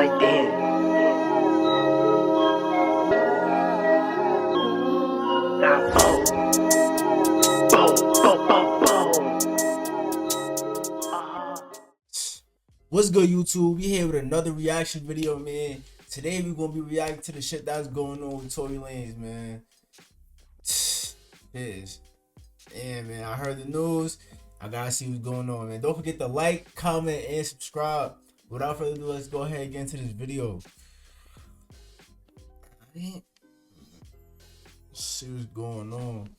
right there. Now boom, boom, boom, boom, boom. What's good, YouTube? We here with another reaction video, man. Today we're gonna be reacting to the shit that's going on with Tory Lanez, man. Yes. Damn, man, I heard the news. I gotta see what's going on, man. Don't forget to like, comment, and subscribe. Without further ado, let's go ahead and get into this video. Let's see what's going on.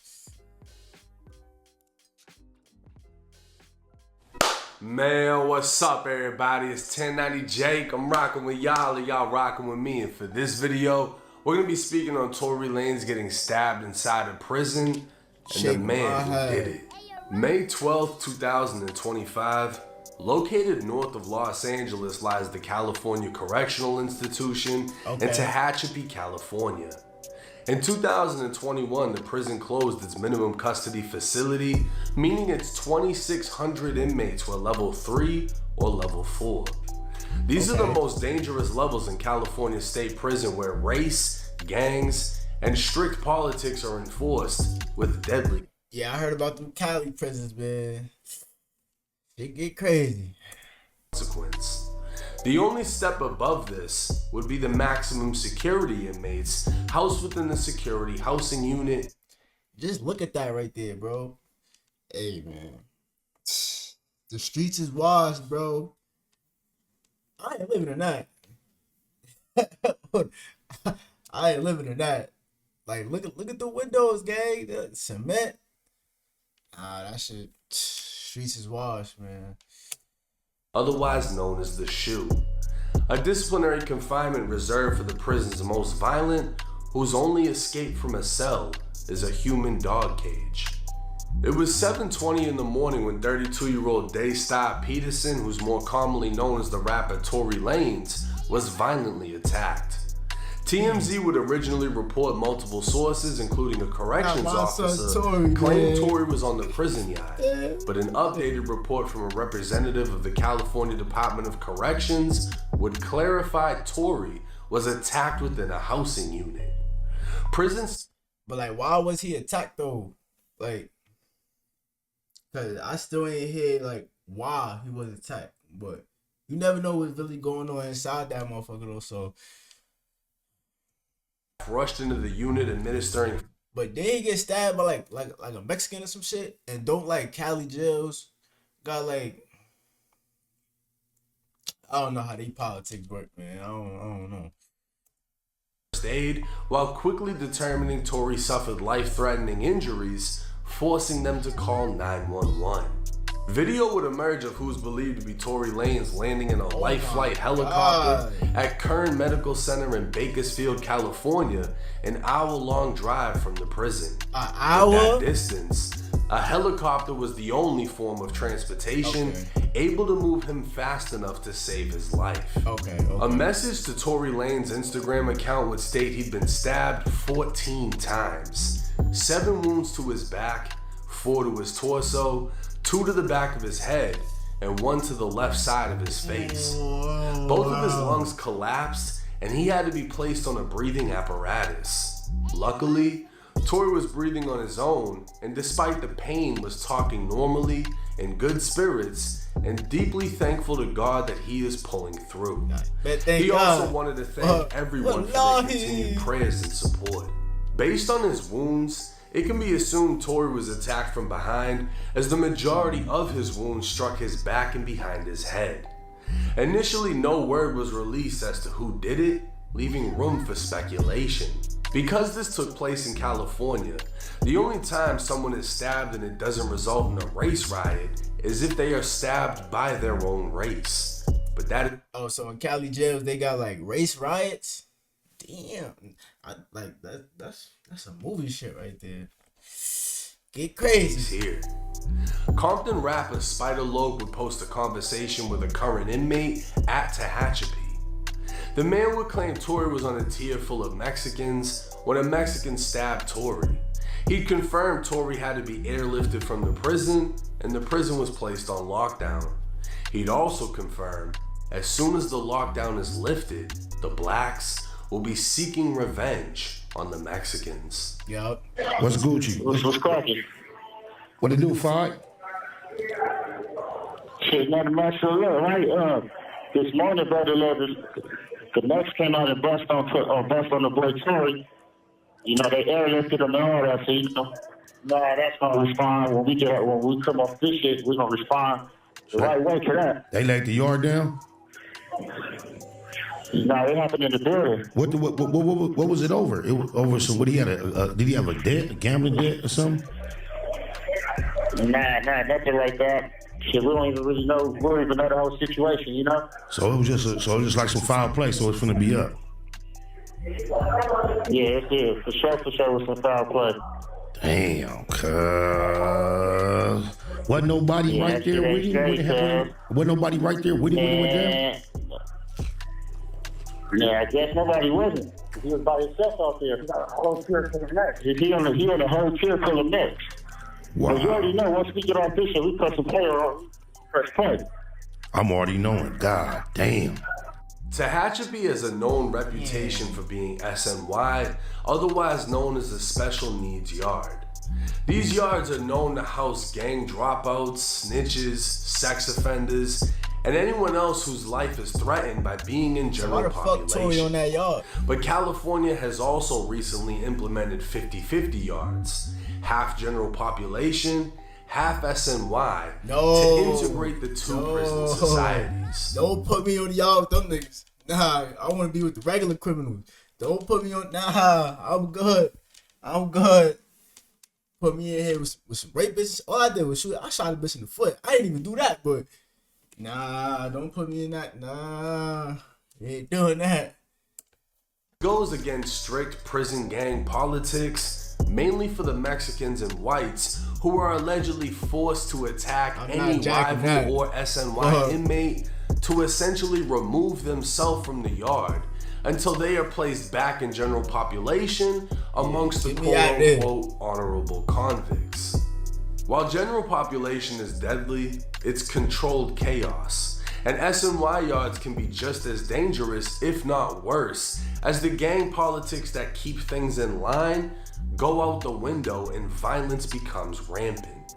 Man, what's up, everybody? It's 1090 Jake. I'm rocking with y'all, and y'all rocking with me. And for this video, we're gonna be speaking on Tory Lanez getting stabbed inside a prison and the man who did it. May 12th, 2025, located north of Los Angeles lies the California Correctional Institution in Tehachapi, California. In 2021, the prison closed its minimum custody facility, meaning its 2,600 inmates were level 3 or level 4. These are the most dangerous levels in California State Prison, where race, gangs, and strict politics are enforced with deadly. Yeah, I heard about them Cali prisons, man. Shit get crazy. Consequence. The only step above this would be the maximum security inmates housed within the security housing unit. Just look at that right there, bro. Hey, man. The streets is washed, bro. I ain't living in that. I ain't living in that. Like, look at the windows, gang. The cement. That shit. Streets is washed, man. Otherwise known as the shoe. A disciplinary confinement reserved for the prison's most violent, whose only escape from a cell is a human dog cage. It was 7:20 in the morning when 32-year-old Daystar Peterson, who's more commonly known as the rapper Tory Lanez, was violently attacked. TMZ would originally report multiple sources, including a corrections officer, claiming Tory was on the prison yacht. But an updated report from a representative of the California Department of Corrections would clarify Tory was attacked within a housing unit. Prisons. But like, why was he attacked though? Like, cause I still ain't hear like why he was attacked. But you never know what's really going on inside that motherfucker though. So. Rushed into the unit administering. But they get stabbed by like a Mexican or some shit, and don't like Cali jails got like, I don't know how they politics work, man. I don't know. Aid, while quickly determining Tory suffered life-threatening injuries, forcing them to call 911. Video would emerge of who's believed to be Tory Lanez landing in a life flight helicopter at Kern Medical Center in Bakersfield, California, an hour-long drive from the prison. An hour? At that distance, a helicopter was the only form of transportation able to move him fast enough to save his life. A message to Tory Lanez's Instagram account would state he'd been stabbed 14 times. 7 wounds to his back, 4 to his torso, 2 to the back of his head, and 1 to the left side of his face. Both of his lungs collapsed, and he had to be placed on a breathing apparatus. Luckily, Tory was breathing on his own, and despite the pain was talking normally, in good spirits, and deeply thankful to God that he is pulling through. He also wanted to thank everyone for their continued prayers and support. Based on his wounds, it can be assumed Tory was attacked from behind, as the majority of his wounds struck his back and behind his head. Initially, no word was released as to who did it, leaving room for speculation. Because this took place in California, the only time someone is stabbed and it doesn't result in a race riot is if they are stabbed by their own race. But that is— oh, so in Cali jails they got like race riots? Damn, that's a movie shit right there. Get crazy. Here. Compton rapper Spider Loc would post a conversation with a current inmate at Tehachapi. The man would claim Tory was on a tier full of Mexicans when a Mexican stabbed Tory. He'd confirmed Tory had to be airlifted from the prison, and the prison was placed on lockdown. He'd also confirmed As soon as the lockdown is lifted, the blacks will be seeking revenge on the Mexicans. Yup. What's Gucci? What's cracking? What it do, Five? Shit, nothing much to look, right? This morning, brother, the Mex came out and bust on the boy Tory. You know, they airlifted him and all that, so you know, that's gonna respond when we come off this shit. We're gonna respond the right way to that. They laid the yard down? No, it happened in the building. What was it over? It was over. So what, he had did he have a debt, a gambling debt or something? Nah, nothing like that. Shit, we don't even really know. We don't even know the whole situation, you know. So it was just like some foul play. So it's gonna be up. Yeah, it is for sure with some foul play. Damn, cuz. Wasn't nobody right there with him when it happened? Wasn't nobody right there with him when it went down? Yeah, I guess nobody wasn't. He was by himself out there. He got a whole tier full of next. He on a whole tier full of next. Wow. Because you already know, once we get off this shit, we press the player on, press play. I'm already knowing. God damn. Tehachapi has a known reputation for being SNY, otherwise known as the Special Needs Yard. These yards are known to house gang dropouts, snitches, sex offenders, and anyone else whose life is threatened by being in general population. Tory on that yard? But California has also recently implemented 50-50 yards, half general population, half SNY, to integrate the two prison societies. Don't put me on the yard with them niggas. Nah, I want to be with the regular criminals. Don't put me on. Nah, I'm good. Put me in here with some rapists. All I did was shoot. I shot a bitch in the foot. I didn't even do that, but nah, don't put me in that. Nah, you ain't doing that. Goes against strict prison gang politics, mainly for the Mexicans and whites who are allegedly forced to attack any rival or SNY inmate to essentially remove themselves from the yard until they are placed back in general population amongst the quote-unquote honorable convicts. While general population is deadly, it's controlled chaos, and SNY yards can be just as dangerous, if not worse, as the gang politics that keep things in line go out the window and violence becomes rampant.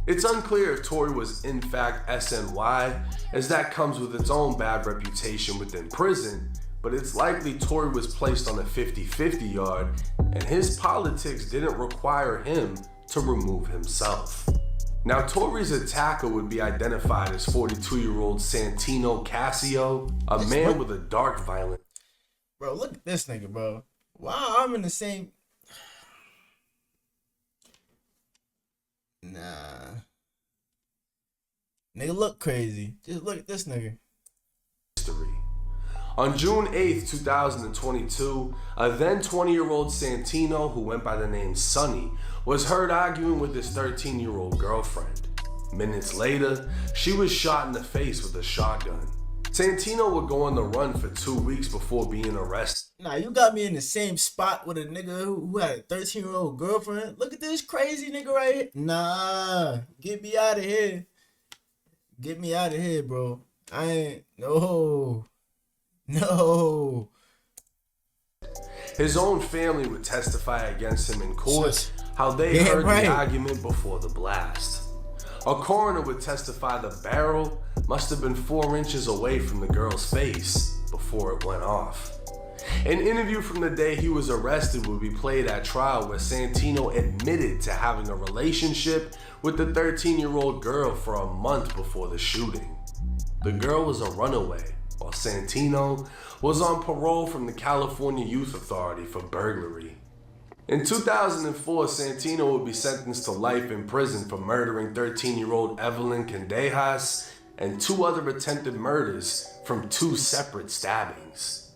It's unclear if Tory was in fact SNY, as that comes with its own bad reputation within prison, but it's likely Tory was placed on a 50-50 yard and his politics didn't require him to remove himself. Now, Tory's attacker would be identified as 42-year-old Santino Casio, a man with a dark violent. Bro, look at this nigga, bro. Wow, I'm in the same. Nah. Nigga look crazy. Just look at this nigga. On June 8th, 2022, a then 20-year-old Santino, who went by the name Sonny, was heard arguing with his 13-year-old girlfriend. Minutes later, she was shot in the face with a shotgun. Santino would go on the run for 2 weeks before being arrested. Nah, you got me in the same spot with a nigga who had a 13-year-old girlfriend. Look at this crazy nigga right here. Nah, get me out of here. Get me out of here, bro. I ain't, no. His own family would testify against him in court, how they heard the argument before the blast. A coroner would testify the barrel must have been 4 inches away from the girl's face before it went off. An interview from the day he was arrested would be played at trial where Santino admitted to having a relationship with the 13-year-old girl for a month before the shooting. The girl was a runaway, while Santino was on parole from the California Youth Authority for burglary. In 2004, Santino would be sentenced to life in prison for murdering 13-year-old Evelyn Candejas and 2 other attempted murders from 2 separate stabbings.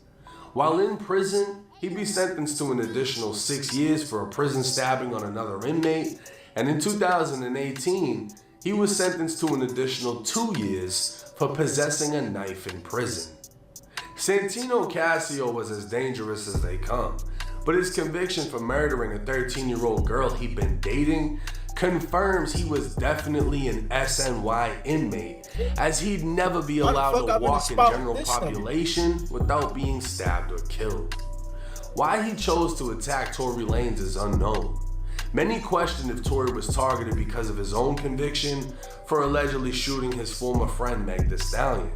While in prison, he'd be sentenced to an additional 6 years for a prison stabbing on another inmate, and in 2018, he was sentenced to an additional 2 years for possessing a knife in prison. Santino Casio was as dangerous as they come, but his conviction for murdering a 13-year-old girl he'd been dating confirms he was definitely an SNY inmate, as he'd never be allowed to walk in general population without being stabbed or killed. Why he chose to attack Tory Lanez is unknown. Many question if Tory was targeted because of his own conviction for allegedly shooting his former friend Meg Thee Stallion.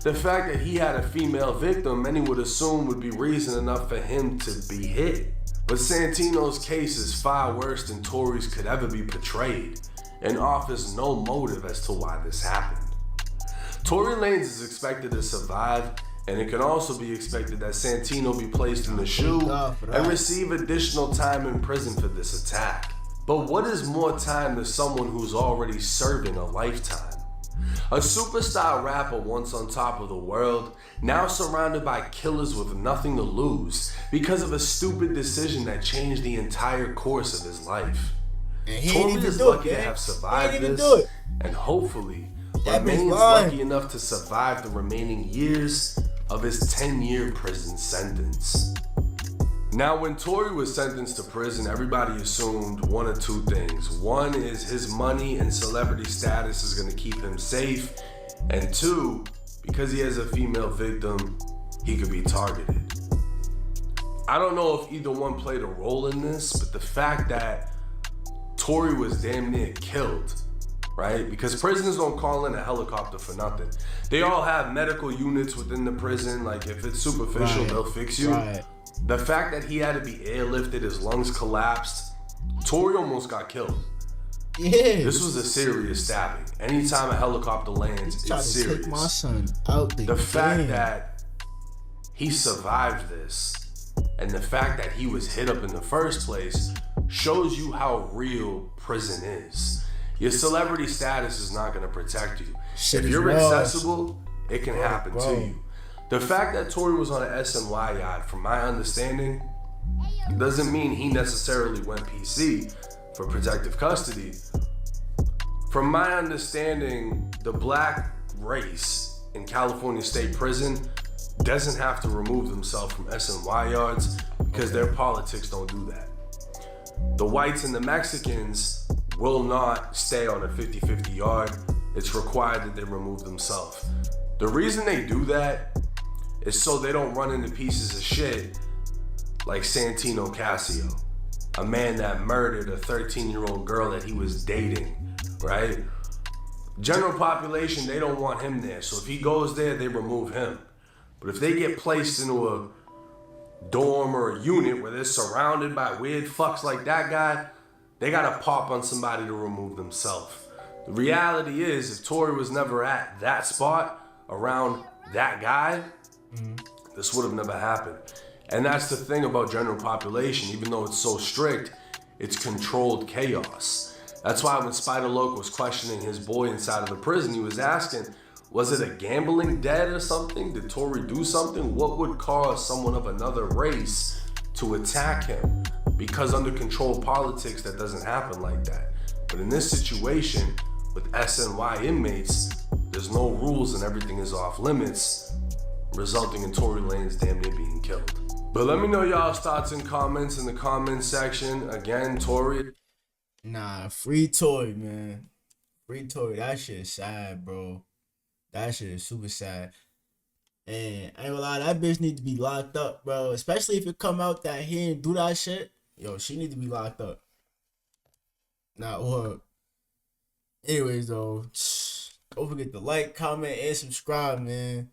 The fact that he had a female victim, many would assume would be reason enough for him to be hit. But Santino's case is far worse than Tory's could ever be portrayed, and offers no motive as to why this happened. Tory Lanez is expected to survive, and it can also be expected that Santino be placed in the shoe and receive additional time in prison for this attack. But what is more time to someone who's already serving a lifetime? A superstar rapper once on top of the world, now surrounded by killers with nothing to lose because of a stupid decision that changed the entire course of his life. Tory is lucky to have survived this, and hopefully remains lucky enough to survive the remaining years of his 10-year prison sentence. Now, when Tory was sentenced to prison, everybody assumed one of two things. One is his money and celebrity status is going to keep him safe. And two, because he has a female victim, he could be targeted. I don't know if either one played a role in this, but the fact that Tory was damn near killed, right? Because prisons don't call in a helicopter for nothing. They all have medical units within the prison. Like, if it's superficial, they'll fix you. The fact that he had to be airlifted, his lungs collapsed, Tory almost got killed. Yeah. This was a serious stabbing. Anytime a helicopter lands, it's serious. Take my son out the fact that he survived this, and the fact that he was hit up in the first place, shows you how real prison is. Your celebrity status is not going to protect you. If you're accessible, it can happen to you. The fact that Tory was on an SNY yacht, from my understanding, doesn't mean he necessarily went PC for protective custody. From my understanding, the black race in California State Prison doesn't have to remove themselves from SNY yards because their politics don't do that. The whites and the Mexicans will not stay on a 50-50 yard. It's required that they remove themselves. The reason they do that is so they don't run into pieces of shit like Santino Casio, a man that murdered a 13-year-old girl that he was dating, right? General population, they don't want him there. So if he goes there, they remove him. But if they get placed into a dorm or a unit where they're surrounded by weird fucks like that guy, they gotta pop on somebody to remove themselves. The reality is, if Tory was never at that spot around that guy, this would have never happened. And that's the thing about general population. Even though it's so strict, it's controlled chaos. That's why when Spider Loc was questioning his boy inside of the prison, he was asking, was it a gambling debt or something? Did Tory do something? What would cause someone of another race to attack him? Because under controlled politics, that doesn't happen like that. But in this situation, with SNY inmates, there's no rules and everything is off limits, resulting in Tory Lanez damn near being killed. But let me know y'all's thoughts and comments in the comments section. Again, Tory. Nah, free Tory, man. Free Tory. That shit is sad, bro. That shit is super sad. And I ain't gonna lie, that bitch need to be locked up, bro. Especially if it come out that he didn't do that shit. Yo, she need to be locked up. Nah, or anyways, though, don't forget to like, comment, and subscribe, man.